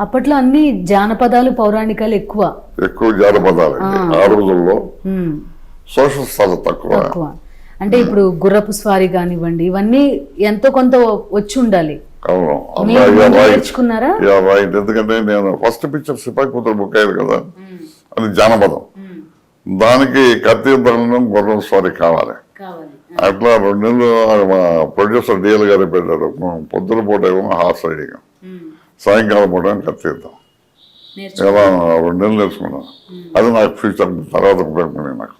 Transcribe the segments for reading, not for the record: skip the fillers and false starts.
అప్పట్లో అన్ని జానపదాలు పౌరాణికాలు ఎక్కువ జానపదాలు ఆ రోజుల్లో. సోషల్ స్థాయి తక్కువ. అంటే ఇప్పుడు గుర్రపు స్వారీ కానివ్వండి, ఇవన్నీ ఎంతో కొంత వచ్చి ఉండాలి. నేర్చుకున్నారా? ఎందుకంటే నేను ఫస్ట్ పిక్చర్ సిపాయి కూతురు బుక్ అయ్యేది కదా, అది జానపదం. దానికి కత్తి యుద్ధం గుర్రం స్వారీ కావాలి. అట్లా 2 నెలలు మా ప్రొడ్యూసర్ డిఎల్ గారు పెట్టారు. పొద్దున పూట ఏమో హార్స్ రైడింగ్, సాయంకాలం పూట కత్తి యుద్ధం. ఇలా 2 నెలలు నేర్చుకున్నాను. అది నాకు ఫ్యూచర్ తర్వాత ఉపయోగపడింది నాకు.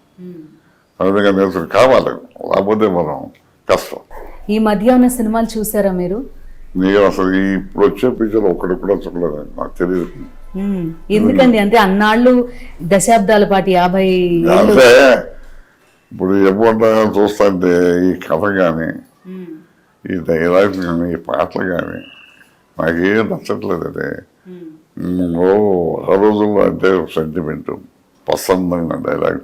అందుకే నేర్చుకుని కావాలి, లేకపోతే మనం కష్టం. ఈ మధ్య ఉన్న సినిమాలు చూసారా మీరు? నేను అసలు ఇప్పుడు వచ్చే పిక్చర్ ఒక్కటి కూడా చూడలేదు, నాకు తెలియదు. ఎందుకండి? అంటే అన్నాళ్ళు దశాబ్దాల పాటు 50 అంటే ఇప్పుడు ఎప్పుడు చూస్తుంటే ఈ కథ కానీ, ఈ డైలాగ్స్ కానీ, ఈ పాటలు కానీ నాకేం నచ్చట్లేదు. అంటే ఆ రోజుల్లో అంటే సెంటిమెంట్, పసందైన డైలాగ్,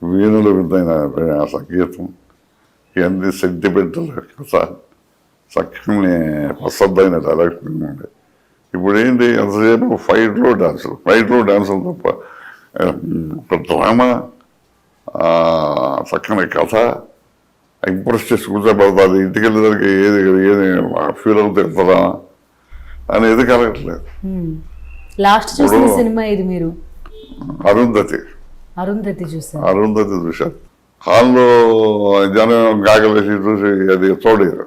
వీణుల విధమైన సంగీతం, ఇవన్నీ సెంటిమెంటల్ కథ, చక్కని పసందైన డైలాగ్స్ ఉండే. ఇప్పుడు ఏంటి ఎంతసేపు ఫైట్లో డాన్సులు తప్ప ఒక డ్రామా, చక్కని కథ, ఇంప్రెస్ చేసి కూర్చోబడతారు. ఇంటికి వెళ్ళేదానికి ఏది ఫీల్ అవుతుందా అనేది కలగట్లేదు. లాస్ట్ చూసిన సినిమా ఇది మీరు? అరుంధతి చూసారు? అరుంధతి చూశారు. హాల్లో జనం గాగలేసి చూసి అది చూడరు.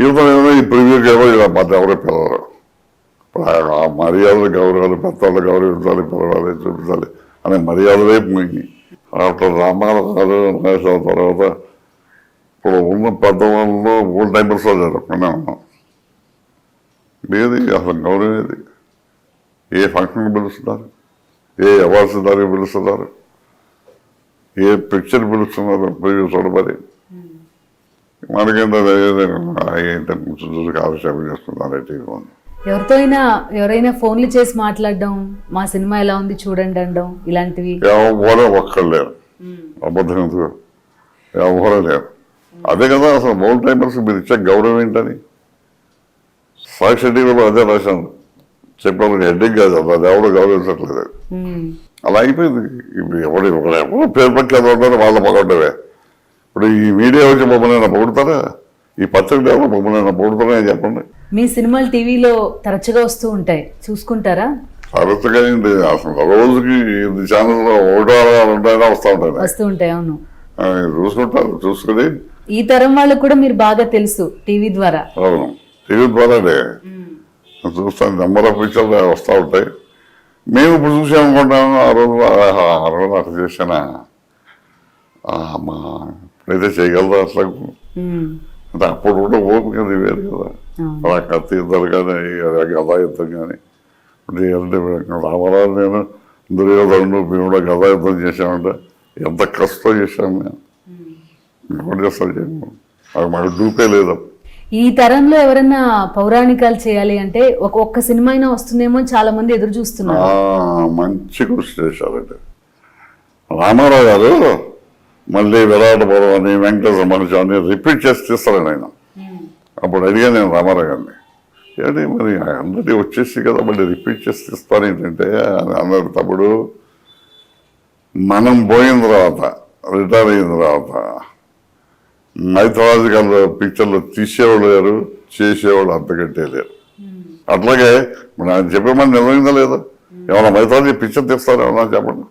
యువతనేమో ఈ ప్రివ్యూకి ఎవరో పిలవరు. ఆ మర్యాదలు గౌరవాలు, పెద్దవాళ్ళు గౌరవించాలి, పిలవాలి, చూపించాలి అనే మర్యాదలే పోయినాయి. అట్లా రామారావు గారు తర్వాత ఇప్పుడు ఉన్న పెద్దవాళ్ళలో ఓల్డ్ టైమర్స్ జరగకుండా ఉన్నాం. లేదు అసలు గౌరవం ఏది? ఏ ఫంక్షన్కి పిలుస్తున్నారు, ఏ అవార్డ్స్ దానికి పిలుస్తున్నారు, ఏ పిక్చర్ పిలుస్తున్నారు ప్రివ్యూ చూడబడి. మనకేంటో చూసి కాలక్షేపం చేస్తున్నారు. ఎవరైనా ఫోన్లు చేసి మాట్లాడడం, మా సినిమా ఎలా ఉంది చూడండి అనడం, ఇలాంటివి ఎవరో ఒక్కరు లేరు. అబద్ధం ఎందుకు? ఎవరో లేరు. అదే కదా అసలు ఓల్డ్ టైమర్స్ మీరు ఇచ్చే గౌరవం ఏంటని సాక్షి టీవీలో అదే రాశాను. చెప్పాను హెడ్డింగ్ కాదు, అది ఎవడో గౌరవించట్లేదు. అలా అయిపోయింది. ఇప్పుడు ఎవరు పేరు పట్టి ఉంటారో వాళ్ళ మగొండవే. ఇప్పుడు ఈ మీడియా వచ్చి మమ్మల్ని పొగుడతారా? ఈ పత్రికలు ఎవరు మమ్మల్ని పొగుడతారా అని చెప్పండి. మీ సినిమాలు టీవీలో తరచుగా వస్తూ ఉంటాయి, చూసుకుంటారా? తరచుగా ఏంటి అసలు రోజుకి 8 ఛానల్లో 1 వస్తూ ఉంటాయి. అవును, చూసుకుంటారు. చూసుకుని ఈ తరం వాళ్ళకు కూడా మీరు బాగా తెలుసు టీవీ ద్వారా. అవును, టీవీ ద్వారానే చూస్తాను. నెంబర్ ఆఫ్ పిక్చర్లు వస్తూ ఉంటాయి. మేము ఇప్పుడు చూసామనుకుంటాము. ఆ రోజు అట్లా చేసిన మా ఇప్పుడైతే చేయగలరా అట్లా అంటే అప్పుడు కూడా ఓపిక వేరు కదా. అలా కత్తి యుద్ధాలు కానీ, గదా యుద్ధం కానీ. అంటే రామారావు నేను దుర్యోధనుడు భీముడు గదా యుద్ధం చేసామంటే ఎంత కష్టం చేశాను నేను. ఇంకోటి చేస్తాను, అది మాకు డూపే లేదు. ఈ తరంలో ఎవరన్నా పౌరాణికాలు చేయాలి అంటే ఒక్క సినిమా అయినా వస్తుందేమో చాలా మంది ఎదురు చూస్తున్నారు. మంచి కృషి చేశారండి రామారావు గారు. మళ్ళీ విరాట పర్వం అని, వెంకటేశ్వర మనిషి అని రిపీట్ చేసి తీస్తారని ఆయన. అప్పుడు అడిగా నేను రామారావు గారిని, ఏంటి మరి అందరికీ వచ్చేసి కదా మళ్ళీ రిపీట్ చేసి తీస్తాను ఏంటంటే అన్నారు. తప్పుడు మనం పోయిన తర్వాత, రిటైర్ అయిన తర్వాత మైథలాజికల్ పిక్చర్లు తీసేవాళ్ళు లేరు, చేసేవాళ్ళు అంతకంటే లేరు. అట్లాగే మనం చెప్పే మంది నిజమైందా లేదా? ఏమన్నా మైథలాజీ పిక్చర్ తీస్తారు ఏమన్నా చెప్పండి.